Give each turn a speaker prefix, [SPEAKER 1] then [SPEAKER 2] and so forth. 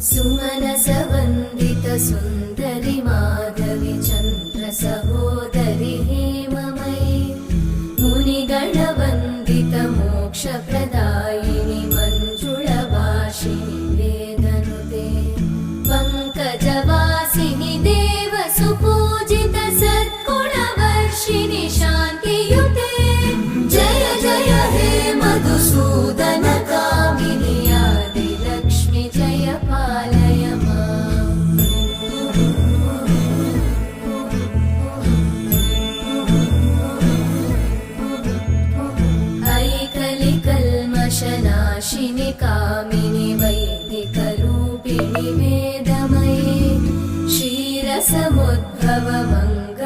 [SPEAKER 1] सुमनसवन्दित सुन्दरि माधवि चन्द्र सहोदरि हेममयि मुनिगणवन्दित मोक्षप्रदायिनि मञ्जुळभाषिणि वेदनुते पङ्कजवासिनि देवसुपूजित सद्गुणवर्षिणि शान्तियुते जय जय हे मधुसूदन कामिनि आदिलक्ष्मि जय पालय माम्। ऐकलिकल्मषनाशिनि कामिनि वैदिकरूपिणि वेदमये क्षीरसमुद्भव मङ्गल